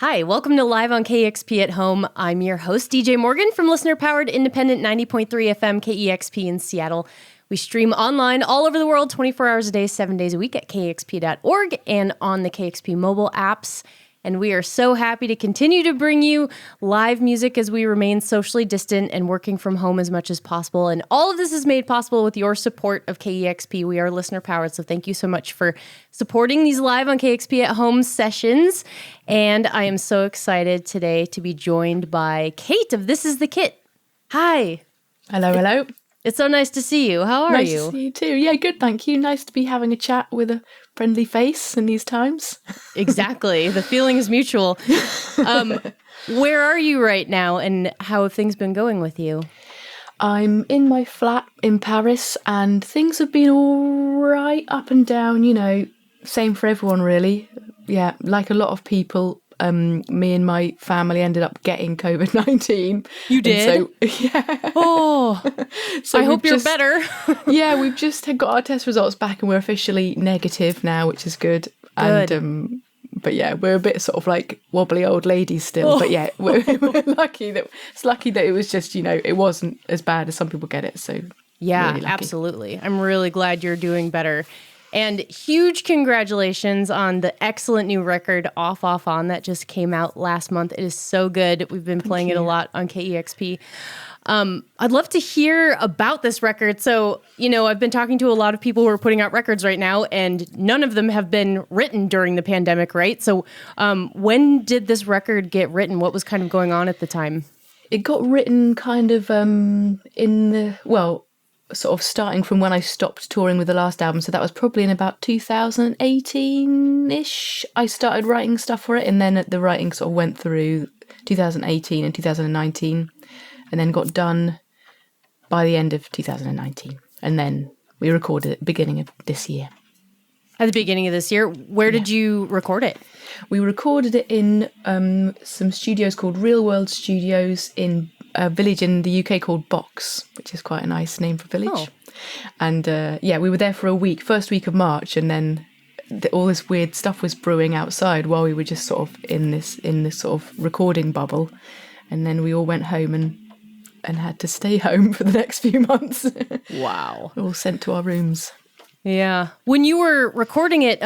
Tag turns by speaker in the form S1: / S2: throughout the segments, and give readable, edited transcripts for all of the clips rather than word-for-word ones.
S1: Hi, welcome to Live on KEXP at Home. I'm your host, DJ Morgan from listener-powered independent 90.3 FM KEXP in Seattle. We stream online all over the world 24 hours a day, 7 days a week at kexp.org and on the KEXP mobile apps. And we are so happy to continue to bring you live music as we remain socially distant and working from home as much as possible. And all of this is made possible with your support of KEXP. We are listener-powered, so thank you so much for supporting these Live on KEXP at Home sessions. And I am so excited today to be joined by Kate of This Is the Kit. Hi.
S2: Hello.
S1: It's so nice to see you. How are you?
S2: Nice to see you too. Yeah, good, thank you. Nice to be having a chat with a friendly face in these times.
S1: Exactly. The feeling is mutual. Where are you right now and how have things been going with you?
S2: I'm in my flat in Paris and things have been all right, up and down, same for everyone really. Yeah, like a lot of people, me and my family ended up getting COVID-19.
S1: You did?
S2: And so, yeah.
S1: Oh, so I hope you're better.
S2: Yeah, we've just got our test results back and we're officially negative now, which is good. And but yeah, we're a bit sort of like wobbly old ladies still. Oh. But yeah, we're lucky that it was just, it wasn't as bad as some people get it. So
S1: yeah,
S2: really
S1: absolutely. I'm really glad you're doing better. And huge congratulations on the excellent new record, Off, On, that just came out last month. It is so good. We've been playing it a lot on KEXP. I'd love to hear about this record. So, I've been talking to a lot of people who are putting out records right now, and none of them have been written during the pandemic, right? So when did this record get written? What was kind of going on at the time?
S2: It got written kind of sort of starting from when I stopped touring with the last album. So that was probably in about 2018-ish. I started writing stuff for it, and then the writing sort of went through 2018 and 2019, and then got done by the end of 2019. And then we recorded it at the beginning of this year.
S1: At the beginning of this year? Where did you record it?
S2: We recorded it in some studios called Real World Studios in a village in the UK called Box, which is quite a nice name for village. Oh. And we were there for a week, first week of March, and then all this weird stuff was brewing outside while we were just sort of in this sort of recording bubble. And then we all went home and had to stay home for the next few months.
S1: Wow.
S2: All sent to our rooms.
S1: Yeah. When you were recording it,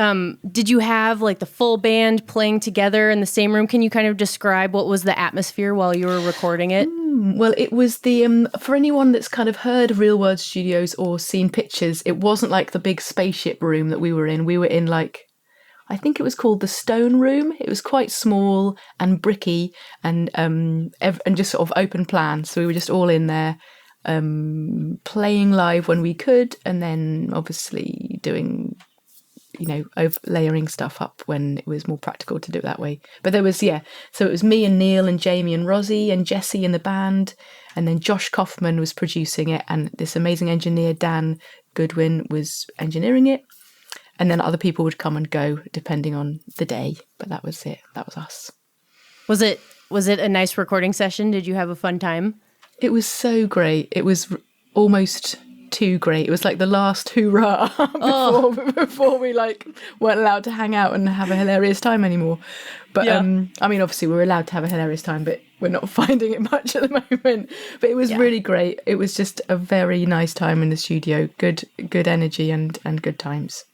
S1: did you have like the full band playing together in the same room? Can you kind of describe what was the atmosphere while you were recording it?
S2: Well, it was the, for anyone that's kind of heard of Real World Studios or seen pictures, it wasn't like the big spaceship room that we were in. We were in like, I think it was called the Stone Room. It was quite small and bricky and just sort of open plan. So we were just all in there. Playing live when we could, and then obviously doing, layering stuff up when it was more practical to do it that way. But there was, so it was me and Neil and Jamie and Rosie and Jesse in the band, and then Josh Kaufman was producing it, and this amazing engineer, Dan Goodwin, was engineering it, and then other people would come and go depending on the day, but that was it. That was us.
S1: Was it a nice recording session? Did you have a fun time?
S2: It was so great. It was almost too great. It was like the last hoorah before we weren't allowed to hang out and have a hilarious time anymore. But obviously we were allowed to have a hilarious time, but we're not finding it much at the moment. But it was really great. It was just a very nice time in the studio. Good energy and good times.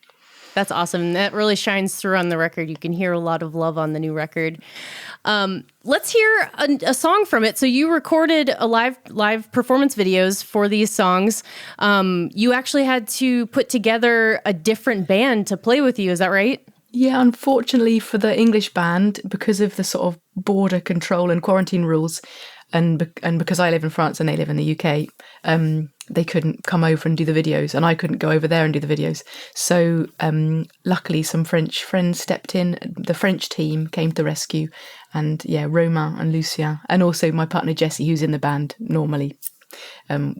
S1: That's awesome. That really shines through on the record. You can hear a lot of love on the new record. Let's hear a song from it. So you recorded a live performance videos for these songs. You actually had to put together a different band to play with you. Is that right?
S2: Yeah, unfortunately for the English band, because of the sort of border control and quarantine rules, and because I live in France and they live in the UK, they couldn't come over and do the videos, and I couldn't go over there and do the videos. So luckily some French friends stepped in. The French team came to the rescue, and Romain and Lucien, and also my partner Jesse, who's in the band normally.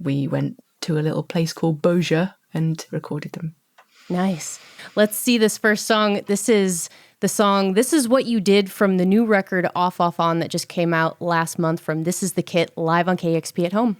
S2: We went to a little place called Beaujeu and recorded them.
S1: Nice. Let's see this first song. This is the song This Is What You Did from the new record Off, On that just came out last month from This Is the Kit, live on KEXP at Home.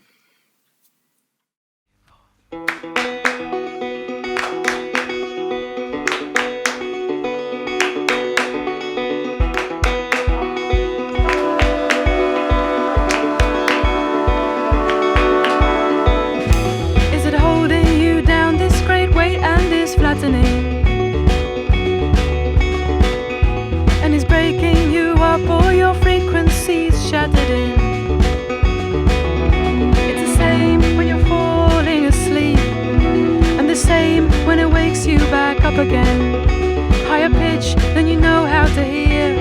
S3: up again. Higher pitch than you know how to hear,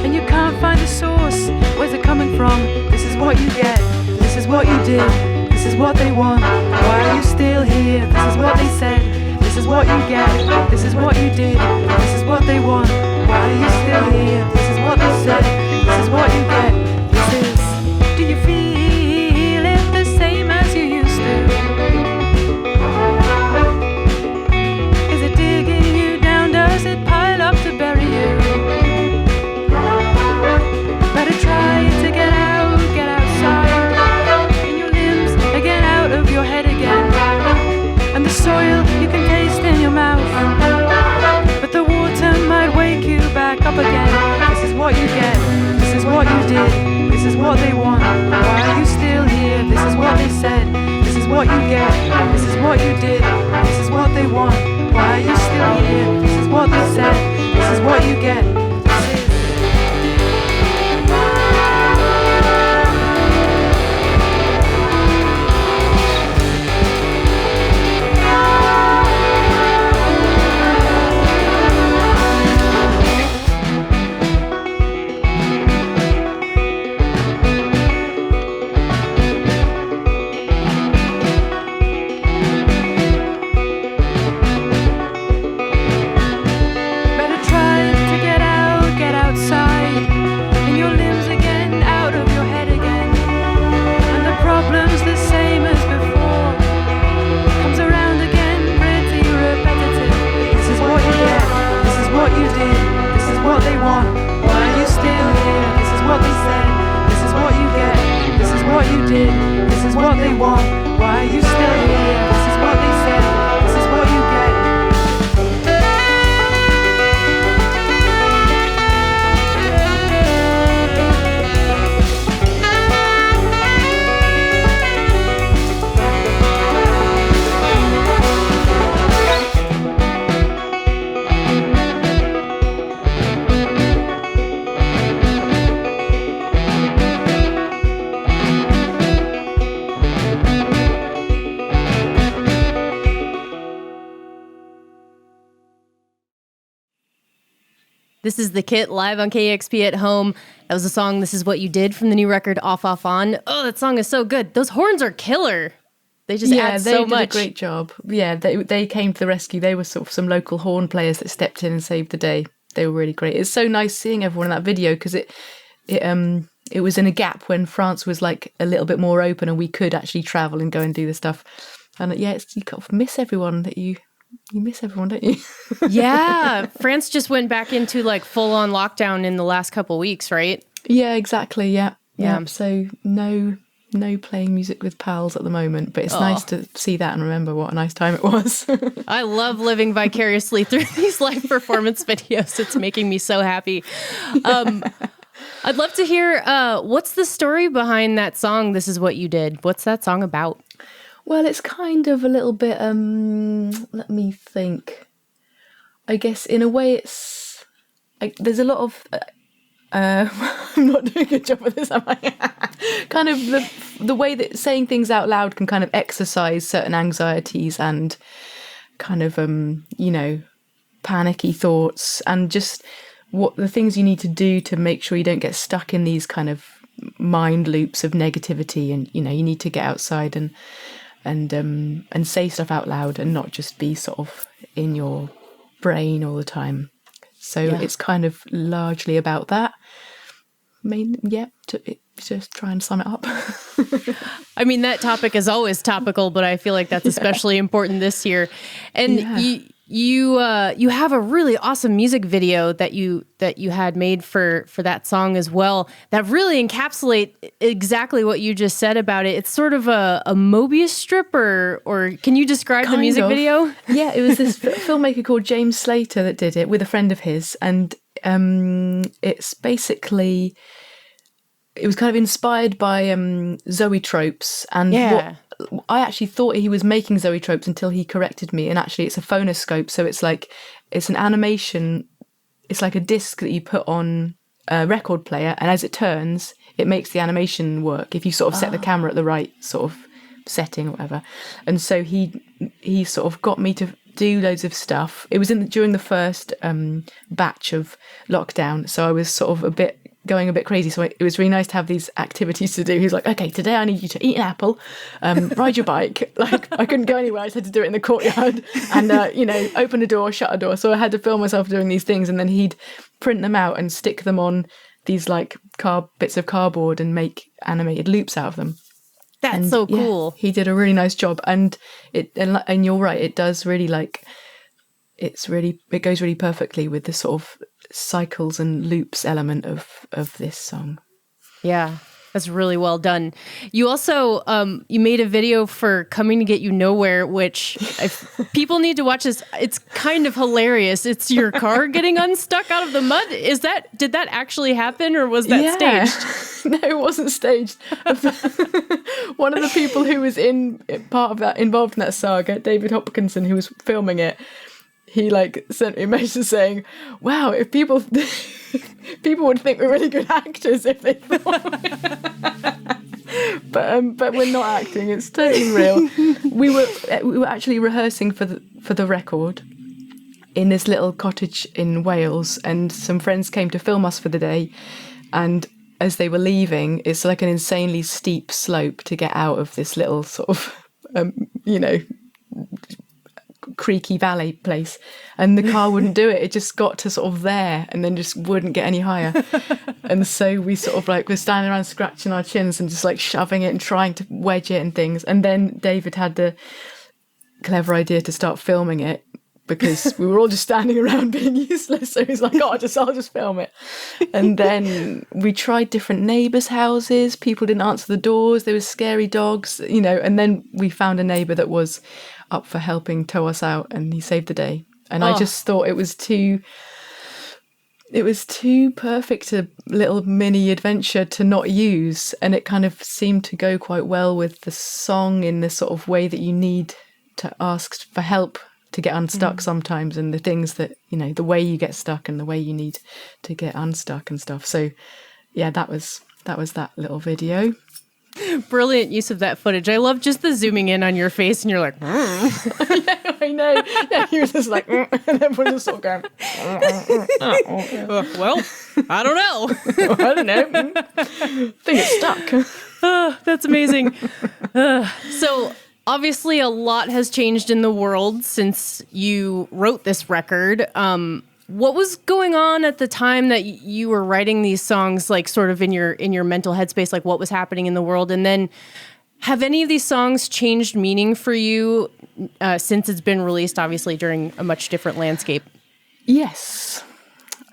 S3: and you can't find the source. Where's it coming from? This is what you get. This is what you did. This is what they want. Why are you still here? This is what they said. This is what you get. This is what you did. This is what they want. Why are you still here? This is what they said. This is what you get. This is. Do you feel it the same as you used to? Is it digging you down? Does it pile up to bury you? Better try to get outside, in your limbs, again out of your head again. And the soil you can taste in your mouth, but the water might wake you back up again. This is what you get. This is what you did. This is what they want. Why are you still here? This is what they said. This is what you get. This is what you did. This is what they want. Why are you still here? This is what they said. This is what you get. This is.
S1: This is The Kit live on KEXP at home. That was the song This Is What You Did from the new record Off Off On. Oh, that song is so good. Those horns are killer. They just add so much.
S2: Yeah, they did a great job. Yeah, they came to the rescue. They were sort of some local horn players that stepped in and saved the day. They were really great. It's so nice seeing everyone in that video because it was in a gap when France was like a little bit more open and we could actually travel and go and do the stuff. And yeah, you kind of miss everyone that you miss everyone, don't you?
S1: Yeah. France just went back into like full on lockdown in the last couple weeks, right?
S2: Yeah, exactly. Yeah. So no playing music with pals at the moment, but it's nice to see that and remember what a nice time it was.
S1: I love living vicariously through these live performance videos. It's making me so happy. I'd love to hear, what's the story behind that song, This Is What You Did? What's that song about?
S2: Well, it's kind of a little bit, let me think. I guess in a way there's a lot of, I'm not doing a good job with this, am I? Kind of the way that saying things out loud can kind of exercise certain anxieties and kind of, panicky thoughts and just what the things you need to do to make sure you don't get stuck in these kind of mind loops of negativity. And, you need to get outside and say stuff out loud and not just be sort of in your brain all the time. So It's kind of largely about that. Just try and sum it up.
S1: I mean, that topic is always topical, but I feel like that's especially important this year. And you have a really awesome music video that you had made for that song as well that really encapsulate exactly what you just said about it. It's sort of a Mobius strip, or can you describe the music video?
S2: Yeah, it was this filmmaker called James Slater that did it with a friend of his, and it's basically. It was kind of inspired by zoetropes, and I actually thought he was making zoetropes until he corrected me, and actually it's a phonoscope, so it's an animation, it's like a disc that you put on a record player, and as it turns, it makes the animation work if you sort of set the camera at the right sort of setting or whatever. And so he sort of got me to do loads of stuff. It was during the first batch of lockdown, so I was sort of going a bit crazy. So it was really nice to have these activities to do. He was like, okay, today I need you to eat an apple, ride your bike. Like, I couldn't go anywhere. I just had to do it in the courtyard and, open a door, shut a door. So I had to film myself doing these things, and then he'd print them out and stick them on these like bits of cardboard and make animated loops out of them.
S1: That's so cool.
S2: He did a really nice job, and you're right. It does really it goes really perfectly with the sort of cycles and loops element of this song.
S1: Yeah, that's really well done. You also you made a video for Coming to Get You Nowhere, which people need to watch this. It's kind of hilarious. It's your car getting unstuck out of the mud. Did that actually happen, or was that staged?
S2: No, it wasn't staged. One of the people who was involved in that saga, David Hopkinson, who was filming it, he sent me a message saying, "Wow, if people would think we're really good actors if they thought." But we're not acting. It's totally real. We were actually rehearsing for the record in this little cottage in Wales, and some friends came to film us for the day. And as they were leaving, it's like an insanely steep slope to get out of this little sort of creaky valley place, and the car wouldn't do it. It just got to sort of there and then just wouldn't get any higher. And so we sort of we're standing around scratching our chins and just shoving it and trying to wedge it and things. And then David had the clever idea to start filming it, because we were all just standing around being useless. So he's like, I'll just film it. And then we tried different neighbours' houses. People didn't answer the doors. There were scary dogs, and then we found a neighbour that was up for helping tow us out, and he saved the day. And I just thought it was too perfect a little mini adventure to not use. And it kind of seemed to go quite well with the song, in the sort of way that you need to ask for help to get unstuck sometimes, and the things that, the way you get stuck and the way you need to get unstuck and stuff. So yeah, that was that little video.
S1: Brilliant use of that footage. I love just the zooming in on your face, and you're like,
S2: Yeah, I know. Yeah, he was just like, and everyone just sort of going,
S1: well, I don't know.
S2: I don't know. I think it's stuck.
S1: That's amazing. So obviously a lot has changed in the world since you wrote this record. What was going on at the time that you were writing these songs, sort of in your mental headspace, what was happening in the world? And then have any of these songs changed meaning for you since it's been released, obviously during a much different landscape?
S2: Yes,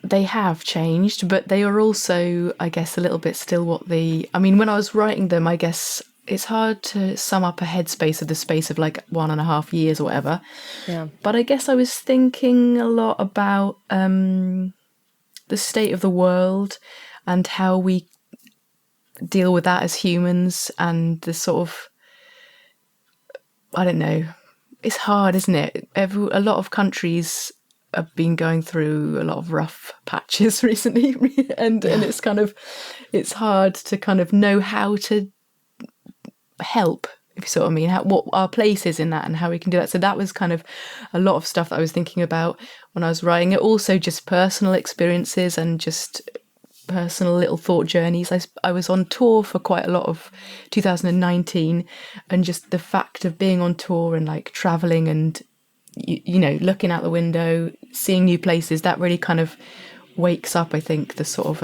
S2: they have changed, but they are also, I guess, a little bit still when I was writing them, I guess it's hard to sum up a headspace of the space of 1.5 years or whatever.
S1: Yeah.
S2: But I guess I was thinking a lot about the state of the world and how we deal with that as humans, and the sort of, I don't know, it's hard, isn't it? A lot of countries have been going through a lot of rough patches recently, and it's it's hard to kind of know how to help, if you sort of mean, what our place is in that and how we can do that. So that was kind of a lot of stuff that I was thinking about when I was writing it. Also just personal experiences and just personal little thought journeys. I was on tour for quite a lot of 2019, and just the fact of being on tour and traveling and looking out the window, seeing new places, that really kind of wakes up, I think, the sort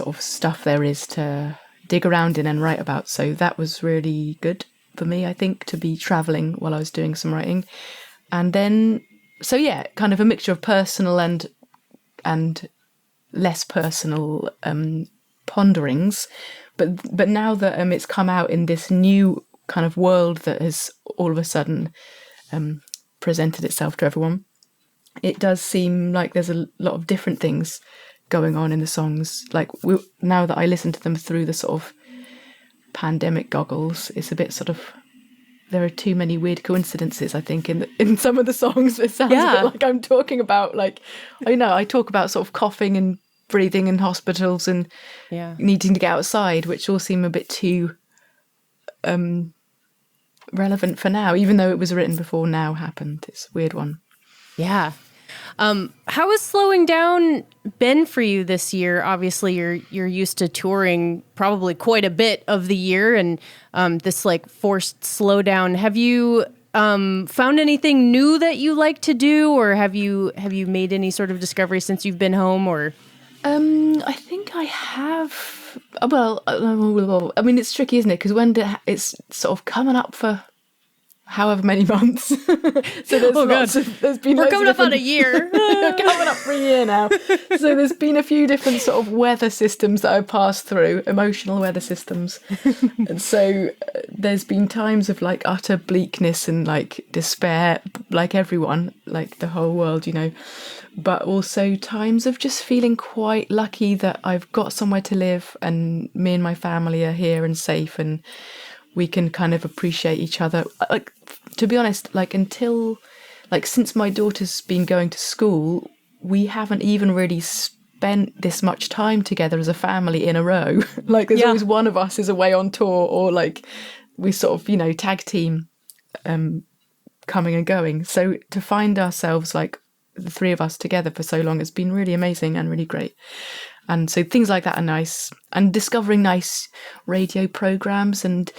S2: of stuff there is to dig around in and write about. So that was really good for me, I think, to be traveling while I was doing some writing. And then, so yeah, kind of a mixture of personal and less personal ponderings. But now that it's come out in this new kind of world that has all of a sudden presented itself to everyone, it does seem like there's a lot of different things going on in the songs. Now that I listen to them through the sort of pandemic goggles, it's a bit sort of, there are too many weird coincidences, I think, in some of the songs. It sounds a bit like I'm talking about, I talk about sort of coughing and breathing in hospitals and needing to get outside, which all seem a bit too relevant for now, even though it was written before now happened. It's a weird one.
S1: Yeah. How has slowing down been for you this year? Obviously, you're used to touring probably quite a bit of the year, and this like forced slowdown. Have you found anything new that you like to do, or have you made any sort of discovery since you've been home? Or
S2: I think I have. Well, I mean, it's tricky, isn't it? Because it's sort of coming up for however many months. So there's been
S1: we're coming up on a year.
S2: Coming up for a year now. So there's been a few different sort of weather systems that I've passed through, emotional weather systems. And so there's been times of like utter bleakness and like despair, like everyone, like the whole world, you know. But also times of just feeling quite lucky that I've got somewhere to live and me and my family are here and safe, and we can kind of appreciate each other. Like, to be honest, like until, like since my daughter's been going to school, we haven't even really spent this much time together as a family in a row. Like there's always one of us is away on tour, or like we sort of, you know, tag team coming and going. So to find ourselves like the three of us together for so long has been really amazing and really great. And so things like that are nice, and discovering nice radio programs. And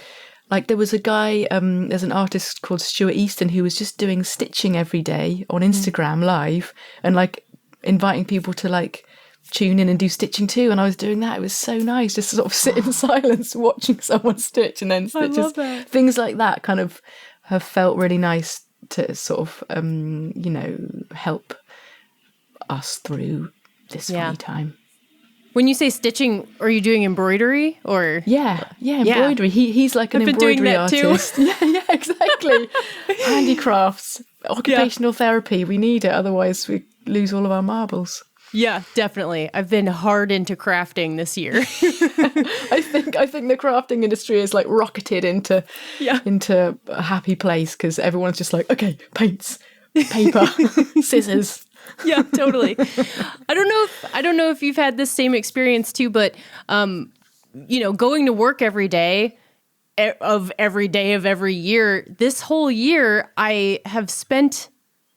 S2: like there was a guy, there's an artist called Stuart Easton who was just doing stitching every day on Instagram live, and like inviting people to like tune in and do stitching too. And I was doing that. It was so nice just to sort of sit in silence watching someone stitch and then stitch.
S1: I love that.
S2: Things like that kind of have felt really nice to sort of, you know, help us through this funny time.
S1: When you say stitching, are you doing embroidery or?
S2: Yeah, embroidery. He's like an embroidery artist. Yeah, exactly. Handicrafts, occupational therapy. We need it, otherwise we lose all of our marbles.
S1: Yeah, definitely. I've been hard into crafting this year.
S2: I think the crafting industry is like rocketed into a happy place, because everyone's just like, okay, paints, paper, scissors.
S1: Yeah, totally. I don't know if you've had this same experience too, but you know, going to work every day of every year, this whole year I have spent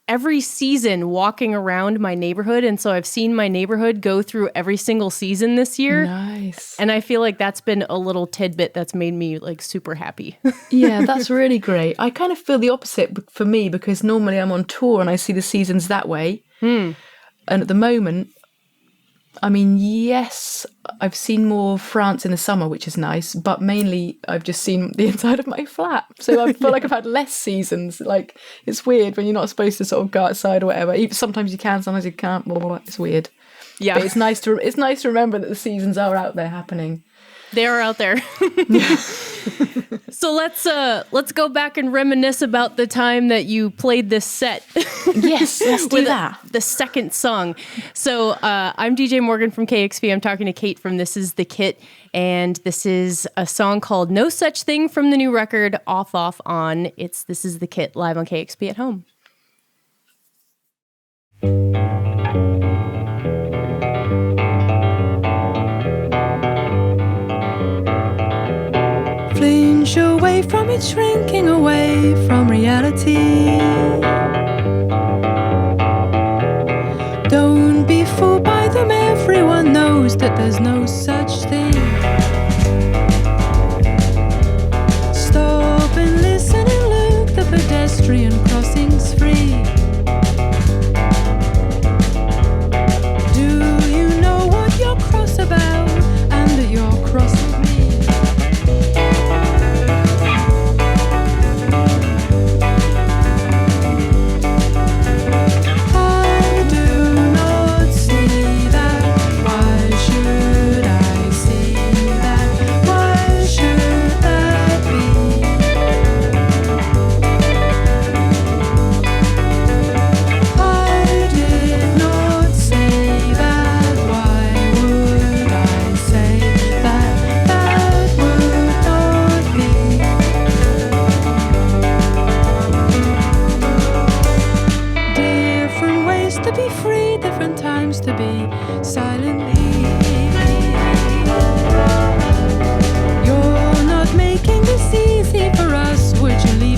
S1: every season walking around my neighborhood, and so I've seen my neighborhood go through every single season this year.
S2: Nice.
S1: And I feel like that's been a little tidbit that's made me like super happy.
S2: Yeah, that's really great. I kind of feel the opposite for me, because normally I'm on tour and I see the seasons that way. And at the moment, I mean, yes, I've seen more France in the summer, which is nice, but mainly I've just seen the inside of my flat. So I feel like I've had less seasons. Like, it's weird when you're not supposed to sort of go outside or whatever. Even, sometimes you can, sometimes you can't. Blah, blah, blah. It's weird. Yeah, but it's nice to remember that the seasons are out there happening.
S1: They are out there. So let's go back and reminisce about the time that you played this set.
S2: Yes, let's do that.
S1: The second song. So I'm DJ Morgan from KEXP. I'm talking to Kate from This Is the Kit, and this is a song called No Such Thing from the new record, Off, Off, On. It's This Is the Kit, live on KEXP at home.
S3: Flinch away from it, shrinking away from reality. Don't be fooled by them, everyone knows that there's no such thing. Stop and listen and look, the pedestrian crossing's free. Do you know what you're cross about, and that you're cross with me? To be silently. You're not making this easy for us, would you leave?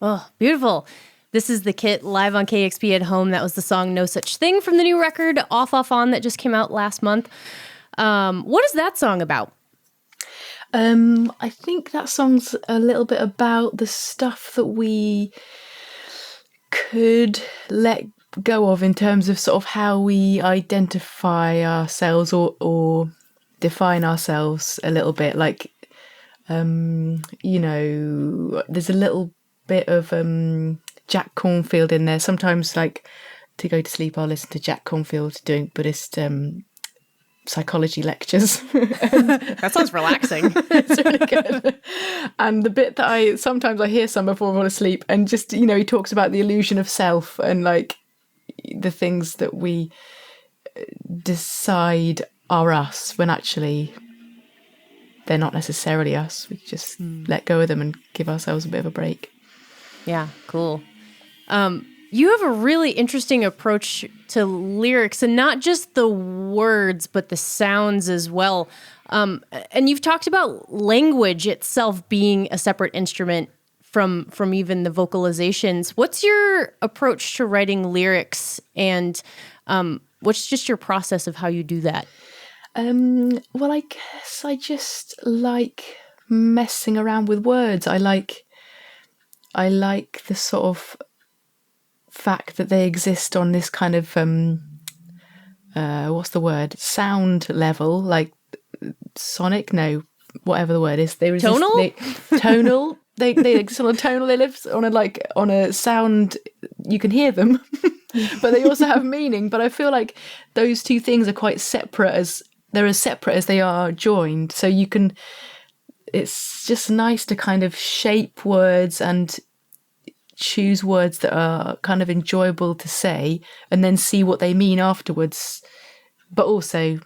S1: Oh, beautiful. This is the Kit live on KEXP at home. That was the song No Such Thing from the new record, Off, Off, On, that just came out last month. What is that song about?
S2: I think that song's a little bit about the stuff that we could let go of in terms of sort of how we identify ourselves or define ourselves a little bit. Like, you know, there's a little bit of Jack Cornfield in there. Sometimes, like, to go to sleep, I'll listen to Jack Cornfield doing Buddhist psychology lectures.
S1: That sounds relaxing.
S2: It's really good. And the bit that I hear some before I fall asleep, and just, you know, he talks about the illusion of self and like the things that we decide are us when actually they're not necessarily us. We just let go of them and give ourselves a bit of a break.
S1: Yeah, cool. You have a really interesting approach to lyrics, and not just the words, but the sounds as well. And you've talked about language itself being a separate instrument from even the vocalizations. What's your approach to writing lyrics, and what's just your process of how you do that?
S2: Well, I guess I just like messing around with words. I like the sort of fact that they exist on this kind of what's the word, sound level, like sonic, no, whatever the word is,
S1: tonal.
S2: Tonal. They exist on a tonal. They live on a sound. You can hear them, but they also have meaning. But I feel like those two things are quite separate, as they're as separate as they are joined. So you can. It's just nice to kind of shape words and choose words that are kind of enjoyable to say, and then see what they mean afterwards. But also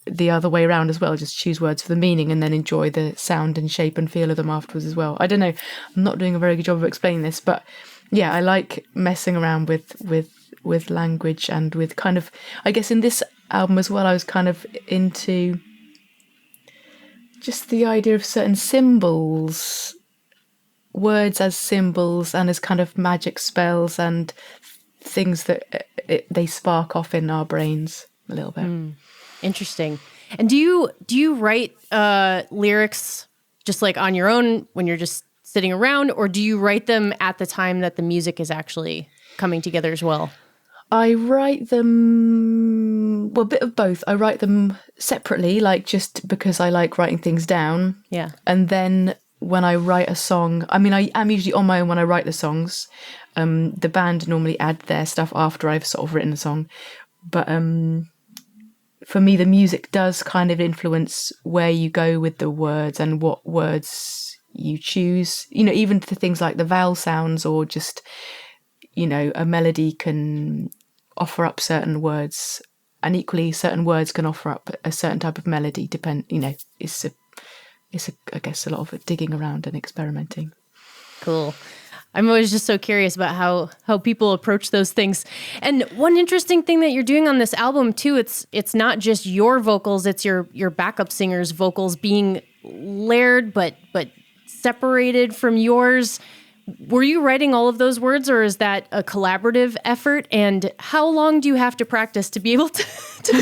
S2: the other way around as well, just choose words for the meaning and then enjoy the sound and shape and feel of them afterwards as well. I don't know, I'm not doing a very good job of explaining this, but yeah, I like messing around with language and with kind of, I guess in this album as well, I was kind of into just the idea of certain symbols, words as symbols and as kind of magic spells and things that they spark off in our brains a little bit.
S1: Interesting. And do you write lyrics just like on your own when you're just sitting around, or do you write them at the time that the music is actually coming together as well?
S2: I write them, well, a bit of both. I write them separately, like just because I like writing things down. Yeah. And then when I write a song, I mean, I am usually on my own when I write the songs. The band normally add their stuff after I've sort of written the song. But for me, the music does kind of influence where you go with the words and what words you choose. You know, even to things like the vowel sounds, or just, you know, a melody can offer up certain words, and equally certain words can offer up a certain type of melody. You know, it's I guess a lot of digging around and experimenting.
S1: Cool. I'm always just so curious about how people approach those things. And one interesting thing that you're doing on this album too, it's not just your vocals, it's your backup singer's vocals being layered but separated from yours. Were you writing all of those words, or is that a collaborative effort? And how long do you have to practice to be able to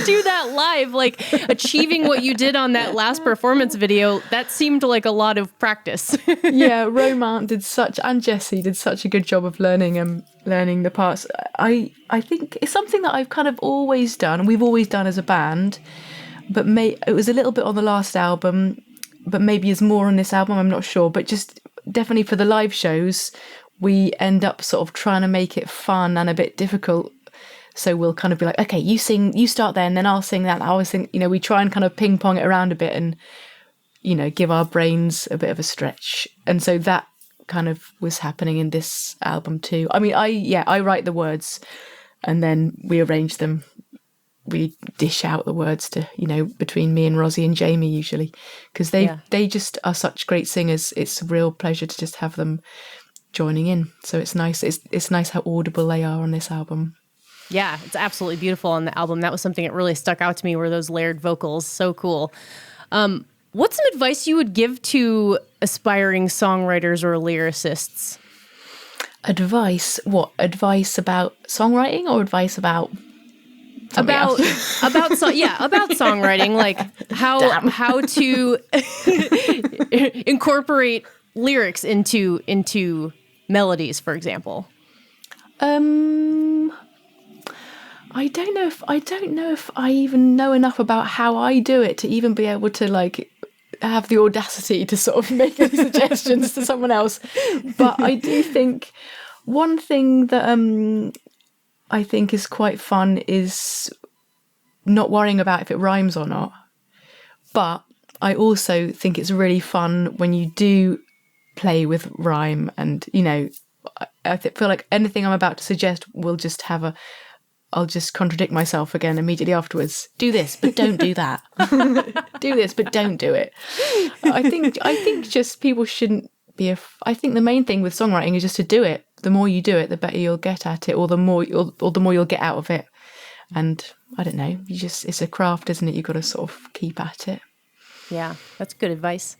S1: do that live? Like, achieving what you did on that last performance video, that seemed like a lot of practice.
S2: Yeah, Romain and Jesse did such a good job of learning the parts. I think it's something that I've kind of always done, and we've always done as a band, but it was a little bit on the last album, but maybe is more on this album, I'm not sure. But just definitely for the live shows, we end up sort of trying to make it fun and a bit difficult. So we'll kind of be like, okay, you start there, and then I'll sing that. I always think, you know, we try and kind of ping pong it around a bit and, you know, give our brains a bit of a stretch. And so that kind of was happening in this album too. I mean, I write the words and then we arrange them. We dish out the words to, you know, between me and Rosie and Jamie usually, because they just are such great singers. It's a real pleasure to just have them joining in. So it's nice. It's nice how audible they are on this album.
S1: Yeah, it's absolutely beautiful on the album. That was something that really stuck out to me, were those layered vocals. So cool. What's some advice you would give to aspiring songwriters or lyricists?
S2: Advice? What? Advice about songwriting or advice about
S1: about songwriting, like how to incorporate lyrics into melodies, for example.
S2: I don't know if I even know enough about how I do it to even be able to like have the audacity to sort of make any suggestions to someone else. But I do think one thing that I think is quite fun is not worrying about if it rhymes or not. But I also think it's really fun when you do play with rhyme, and, you know, I feel like anything I'm about to suggest will just have I'll just contradict myself again immediately afterwards. Do this, but don't do that. Do this, but don't do it. I think just people shouldn't be. I think the main thing with songwriting is just to do it. The more you do it, the better you'll get at it, or the more you'll get out of it. And I don't know. It's a craft, isn't it? You've got to sort of keep at it.
S1: Yeah, that's good advice.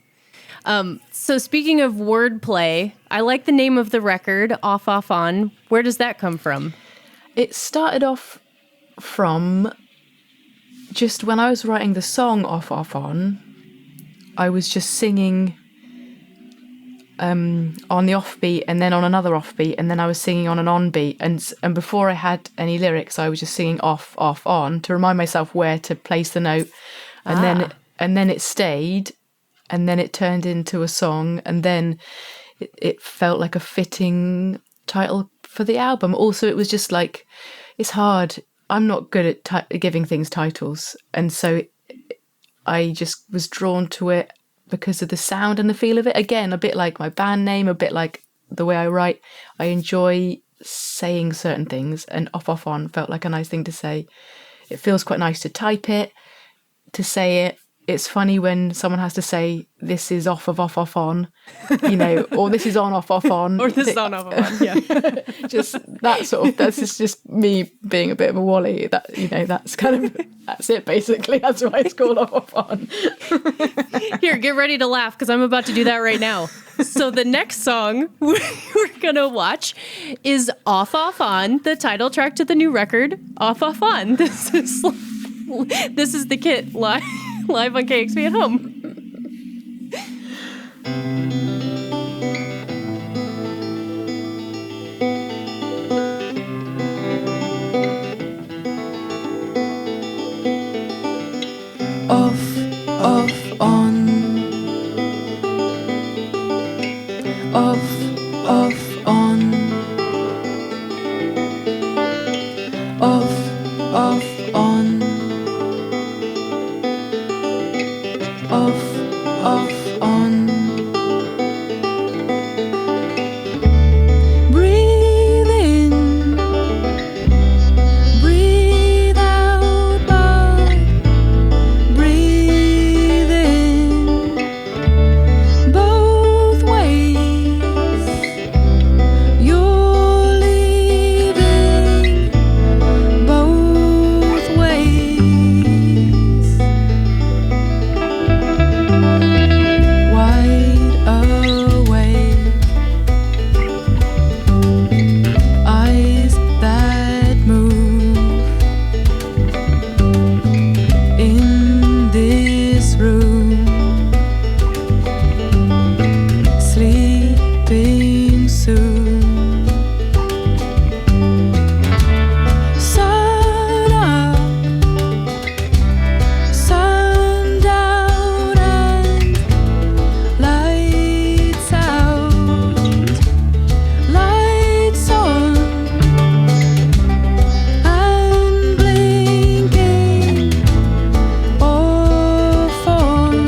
S1: So speaking of wordplay, I like the name of the record, Off, Off, On. Where does that come from?
S2: It started off from just when I was writing the song Off, Off, On, I was just singing on the offbeat and then on another offbeat, and then I was singing on an onbeat. And before I had any lyrics, I was just singing off, off, on to remind myself where to place the note. And then it stayed, and then it turned into a song, and then it felt like a fitting title for the album. Also, it was just like, it's hard. I'm not good at giving things titles, and so I just was drawn to it because of the sound and the feel of it. Again, a bit like my band name, a bit like the way I write. I enjoy saying certain things, and Off, Off, On felt like a nice thing to say. It feels quite nice to type it, to say it. It's funny when someone has to say, this is off, off, on, you know, or this is on, off, on.
S1: Or this is on, off, on, yeah.
S2: Just that sort of, that's just me being a bit of a wally. That, you know, that's it basically. That's why it's called Off, on.
S1: Here, get ready to laugh, because I'm about to do that right now. So the next song we're going to watch is Off, Off, On, the title track to the new record, Off, Off, On. This is the Kit live on KEXP at home.
S3: Off, off, on. Off, off, on. Off, off, on. Off, off, on. Breathe in, breathe out loud. Breathe in both ways. You're leaving both ways. Wide awake, eyes that move in this room, sleeping soon. Sun up, sun down, and lights out, lights on, and blinking off on.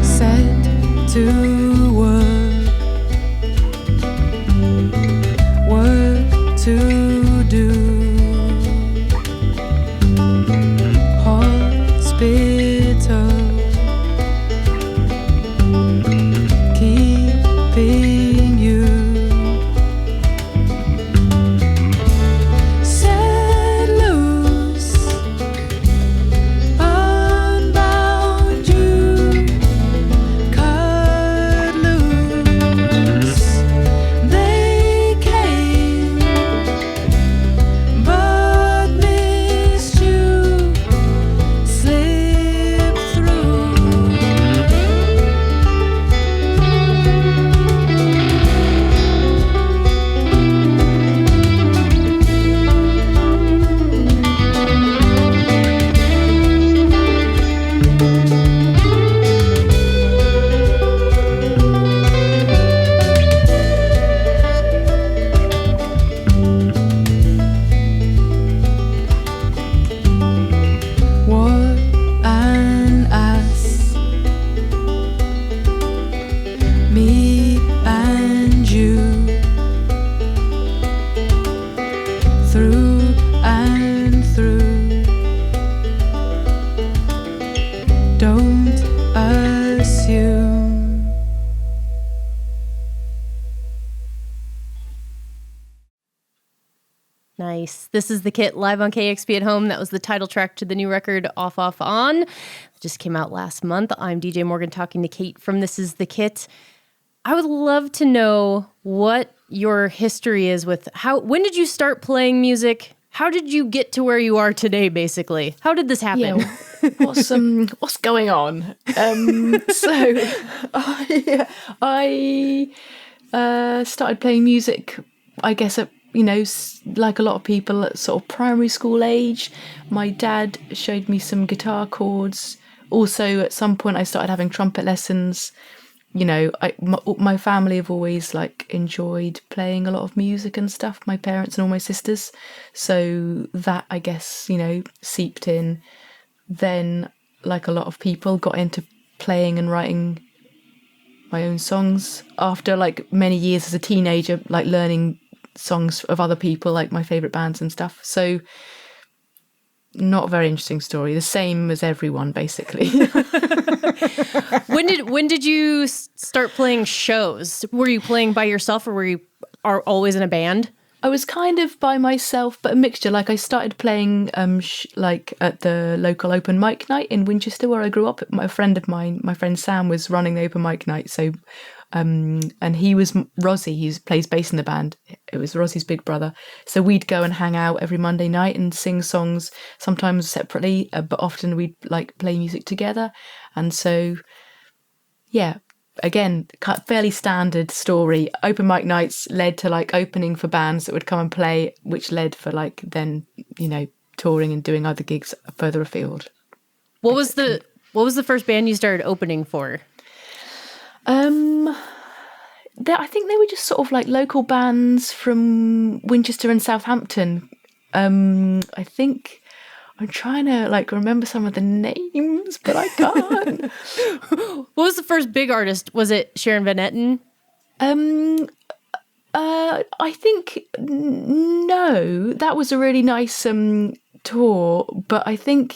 S3: Set to work to do. Hospital, keeping you. Set loose, unbound you, cut through and through. Don't assume.
S1: Nice. This is The Kit live on KEXP at Home. That was the title track to the new record, Off, Off, On. It just came out last month. I'm DJ Morgan talking to Kate from This is The Kit. I would love to know what your history is with when did you start playing music? How did you get to where you are today, basically? How did this happen?
S2: Yeah, what's going on? So I started playing music, I guess, at, like a lot of people at sort of primary school age. My dad showed me some guitar chords. Also, at some point, I started having trumpet lessons. My family have always enjoyed playing a lot of music and stuff, my parents and all my sisters. So that, I guess, seeped in. Then, like a lot of people, got into playing and writing my own songs after many years as a teenager, learning songs of other people, like my favourite bands and stuff. So not a very interesting story. The same as everyone, basically.
S1: When did you start playing shows? Were you playing by yourself, or were you always in a band?
S2: I was kind of by myself, but a mixture. I started playing at the local open mic night in Winchester, where I grew up. A friend of mine, my friend Sam, was running the open mic night. So, and he was Rozzy. He plays bass in the band. It was Rozzy's big brother. So we'd go and hang out every Monday night and sing songs, sometimes separately, but often we'd play music together. And so, yeah. Again, fairly standard story. Open mic nights led to opening for bands that would come and play, which led for then touring and doing other gigs further afield. What was
S1: the first band you started opening for?
S2: I think they were just sort of local bands from Winchester and Southampton. I think I'm trying to remember some of the names, but I can't.
S1: What was the first big artist? Was it Sharon Van Etten?
S2: I think no. That was a really nice tour, but I think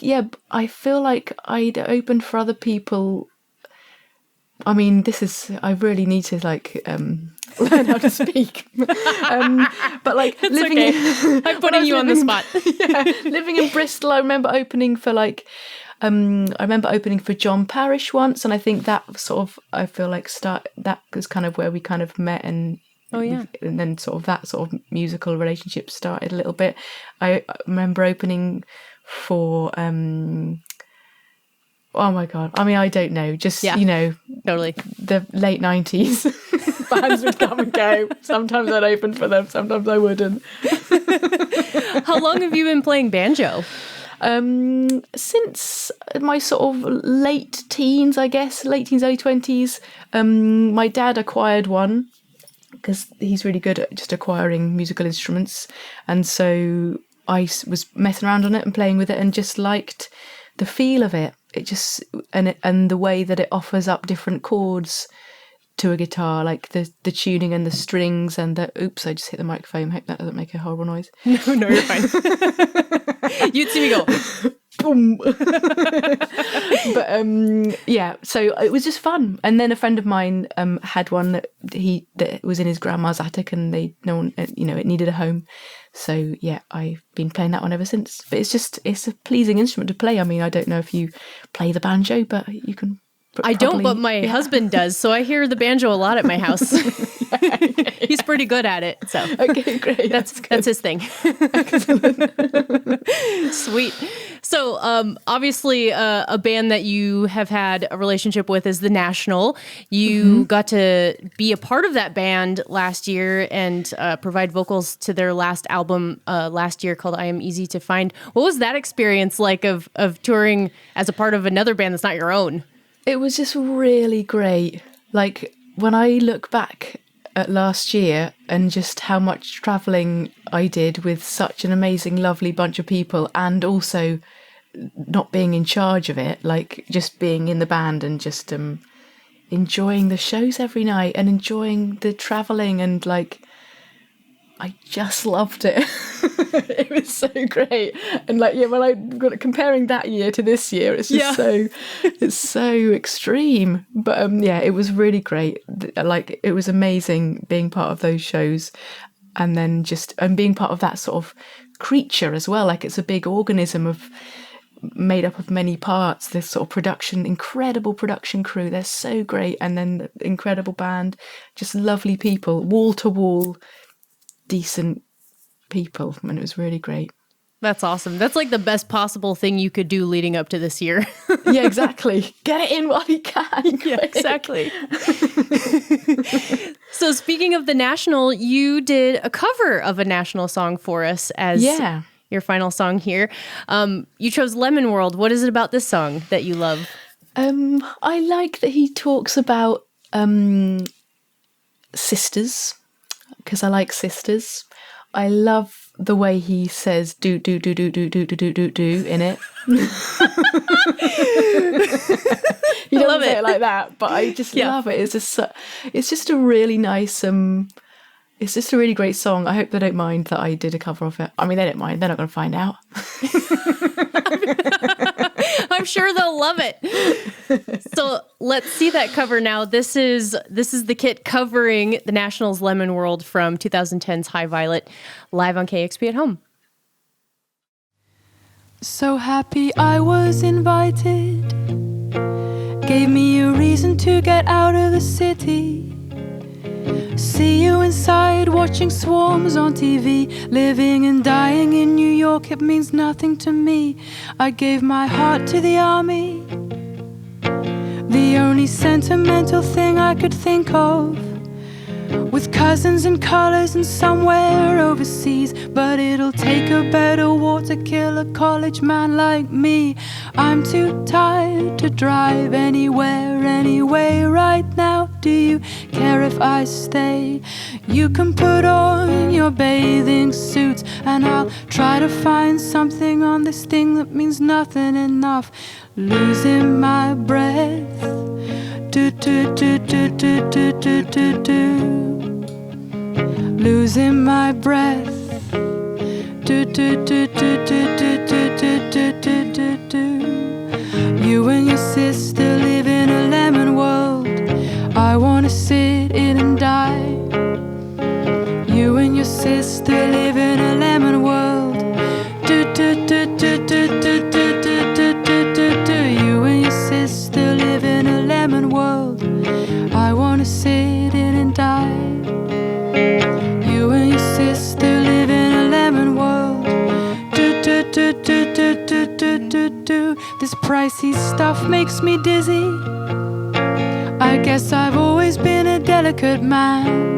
S2: I feel like I'd opened for other people. I mean, I really need to learn how to speak. But living
S1: okay. I'm putting you on the spot.
S2: Living in Bristol, I remember opening for John Parrish once, and I think that I feel that was kind of where we kind of met, and and then that musical relationship started a little bit. I remember opening for oh my God. I mean, I don't know. Just,
S1: totally.
S2: The late 90s. Bands would come and go. Sometimes I'd open for them. Sometimes I wouldn't.
S1: How long have you been playing banjo?
S2: Since my late teens, I guess. Late teens, early 20s. My dad acquired one because he's really good at just acquiring musical instruments. And so I was messing around on it and playing with it and just liked the feel of it. It just and the way that it offers up different chords to a guitar, the tuning and the strings and the oops, I just hit the microphone. Hope that doesn't make a horrible noise.
S1: No, you're fine. You'd see me go
S2: boom. But so it was just fun. And then a friend of mine had one that was in his grandma's attic, and it needed a home. So yeah, I've been playing that one ever since. But it's a pleasing instrument to play. I mean, I don't know if you play the banjo, but you can.
S1: I don't, but my husband does. So I hear the banjo a lot at my house. He's pretty good at it. So
S2: okay, great.
S1: That's his thing. Sweet. So obviously a band that you have had a relationship with is The National. You got to be a part of that band last year and provide vocals to their last album last year called I Am Easy to Find. What was that experience like of touring as a part of another band that's not your own?
S2: It was just really great. When I look back at last year and just how much travelling I did with such an amazing, lovely bunch of people, and also not being in charge of it, just being in the band and just enjoying the shows every night and enjoying the travelling and I just loved it. It was so great. And like, yeah, when I got comparing that year to this year, it's just it's so extreme. But yeah, it was really great. Like, it was amazing being part of those shows, and then and being part of that sort of creature as well. Like, it's a big organism made up of many parts. This sort of incredible production crew. They're so great. And then the incredible band, just lovely people, wall to wall, decent people. And it was really great.
S1: That's awesome. That's like the best possible thing you could do leading up to this year.
S2: Yeah, exactly. Get it in while you can.
S1: Yeah, exactly. So speaking of the National, you did a cover of a national song for us as your final song here. You chose Lemon World. What is it about this song that you love?
S2: I like that he talks about sisters, because I like sisters. I love the way he says do in it. He doesn't say it like that, but I just love it. It's just a really nice it's just a really great song. I hope they don't mind that I did a cover of it. I mean, they don't mind. They're not going to find out.
S1: I'm sure they'll love it. So let's see that cover now. This is the kit covering the National's Lemon World from 2010's High Violet, live on KEXP at Home.
S3: So happy I was invited, gave me a reason to get out of the city. See you inside watching swarms on TV, living and dying in New York, it means nothing to me. I gave my heart to the army, the only sentimental thing I could think of, with cousins and colors and somewhere overseas. But it'll take a better war to kill a college man like me. I'm too tired to drive anywhere, anyway right now. Do you care if I stay? You can put on your bathing suits, and I'll try to find something on this thing that means nothing enough. Losing my breath, do do do do do do do do do. Losing my breath, do do do do do do do do do do do. You and your sister live in a lemon world. I wanna sit in and die. You and your sister live in a lemon world. Do do do do do do do do do do do. You and your sister live in a lemon world. I wanna sit in and die. You and your sister live in a lemon world. Do do do do do do do do do. This pricey stuff makes me dizzy. I guess I've always been a delicate man.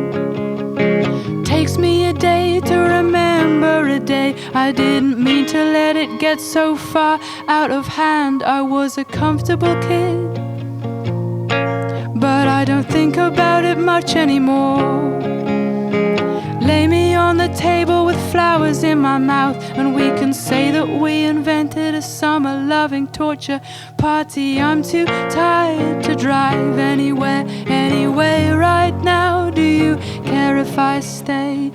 S3: Takes me a day to remember a day I didn't mean to let it get so far out of hand. I was a comfortable kid, but I don't think about it much anymore. Lay me on the table with flowers in my mouth, and we can say that we invented a summer-loving torture party. I'm too tired to drive anywhere, anyway right now. Do you care if I stay?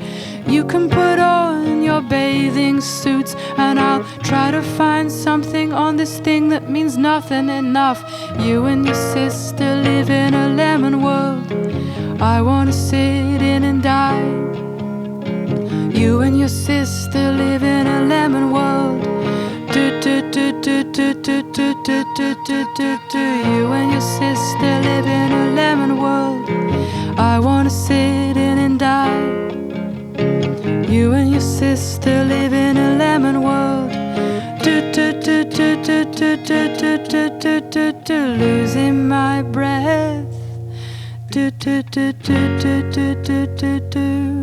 S3: You can put on your bathing suits, and I'll try to find something on this thing that means nothing enough. You and your sister live in a lemon world. I wanna sit in and die. You and your sister live in a lemon world. Do do do do do do do do do do do do. You and your sister live in a lemon world. I wanna sit in and die. You and your sister live in a lemon world. Do do do do do do do do do do do. Losing my breath. Do do do do do do do do do.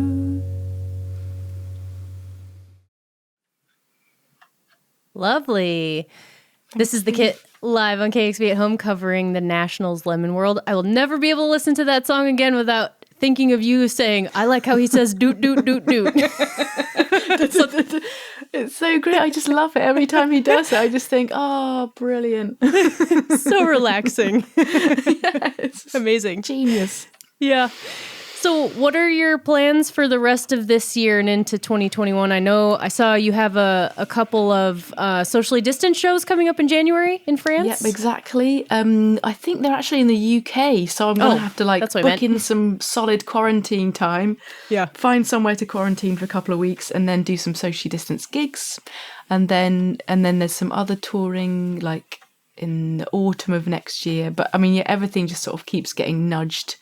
S1: Lovely. This is the kit live on KEXP at Home covering the National's Lemon World. I will never be able to listen to that song again without thinking of you saying, I like how he says doot, doot, doot, doot.
S2: It's so great. I just love it. Every time he does it, I just think, oh, brilliant.
S1: So relaxing.
S2: Yeah, it's
S1: amazing.
S2: Genius.
S1: Yeah. So what are your plans for the rest of this year and into 2021? I know I saw you have a couple of socially distant shows coming up in January in France.
S2: Yep, exactly. I think they're actually in the UK, so I'm going to have to book in some solid quarantine time.
S1: Yeah.
S2: Find somewhere to quarantine for a couple of weeks and then do some socially distanced gigs. And then there's some other touring like in the autumn of next year. But I mean, yeah, everything just sort of keeps getting nudged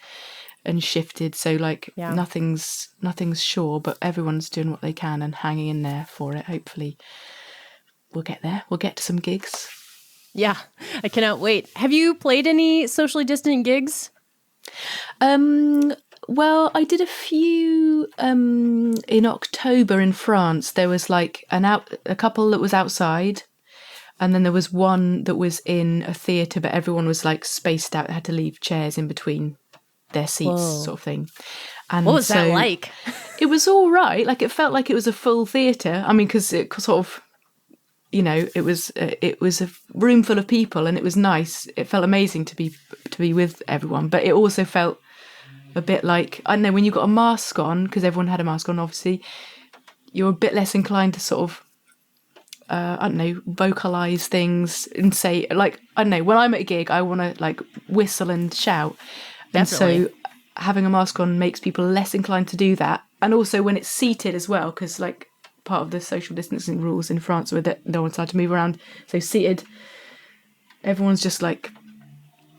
S2: and shifted, so nothing's sure, but everyone's doing what they can and hanging in there for it. Hopefully we'll get there, we'll get to some gigs.
S1: Yeah, I cannot wait. Have you played any socially distant gigs?
S2: Well, I did a few in October in France. There was like a couple that was outside, and then there was one that was in a theatre, but everyone was like spaced out, had to leave chairs in between their seats. Whoa. Sort of thing. And
S1: what was that like?
S2: It was all right. Like, it felt like it was a full theatre. I mean, because it sort of, you know, it was a room full of people, and it was nice. It felt amazing to be with everyone, but it also felt a bit like, I don't know, when you got a mask on, because everyone had a mask on, obviously, you're a bit less inclined to sort of I don't know, vocalize things and say, like, I don't know, when I'm at a gig, I want to like whistle and shout. Definitely. And so having a mask on makes people less inclined to do that. And also when it's seated as well, because like part of the social distancing rules in France were that no one's allowed to move around. So seated, everyone's just like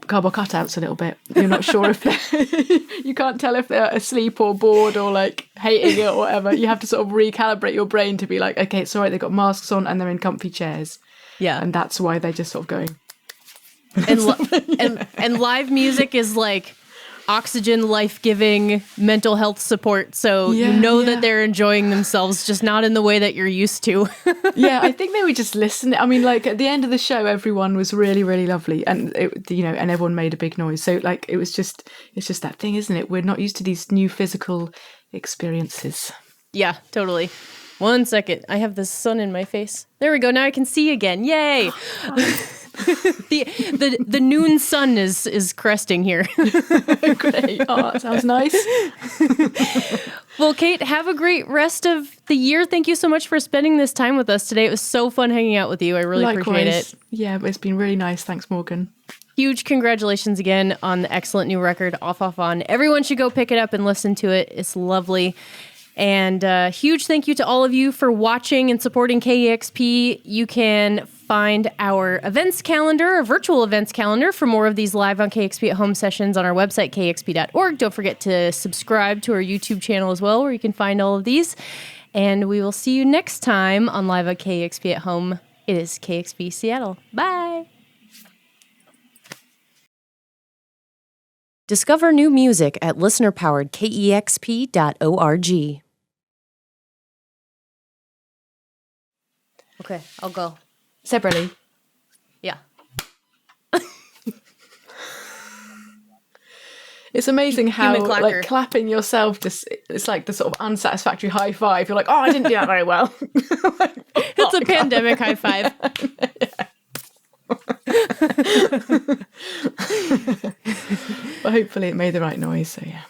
S2: cardboard cutouts a little bit. You're not sure if you can't tell if they're asleep or bored or like hating it or whatever. You have to sort of recalibrate your brain to be like, okay, it's all right, they've got masks on and they're in comfy chairs. Yeah. And that's why they're just sort of going.
S1: And live music is like oxygen, life-giving mental health support. So that they're enjoying themselves, just not in the way that you're used to.
S2: Yeah, I think they were just listening. I mean, like at the end of the show, everyone was really, really lovely, and and everyone made a big noise. So like it's just that thing, isn't it? We're not used to these new physical experiences.
S1: Yeah, totally. 1 second, I have the sun in my face. There we go. Now I can see again. Yay! the noon sun is cresting here.
S2: Great. Oh, that sounds nice.
S1: Well, Kate, have a great rest of the year. Thank you so much for spending this time with us today. It was so fun hanging out with you. I really appreciate it.
S2: Yeah, it's been really nice. Thanks, Morgan.
S1: Huge congratulations again on the excellent new record, Off Off On. Everyone should go pick it up and listen to it. It's lovely. And huge thank you to all of you for watching and supporting KEXP. You can find our events calendar, our virtual events calendar, for more of these live on KEXP at Home sessions on our website, kexp.org. Don't forget to subscribe to our YouTube channel as well, where you can find all of these. And we will see you next time on Live on KEXP at Home. It is KEXP Seattle. Bye. Discover new music at listener-powered KEXP.org. Okay, I'll go.
S2: Separately.
S1: Yeah.
S2: It's amazing how like clapping yourself it's like the sort of unsatisfactory high five. You're like, oh, I didn't do that very well.
S1: It's a pandemic high five.
S2: But hopefully it made the right noise, so yeah.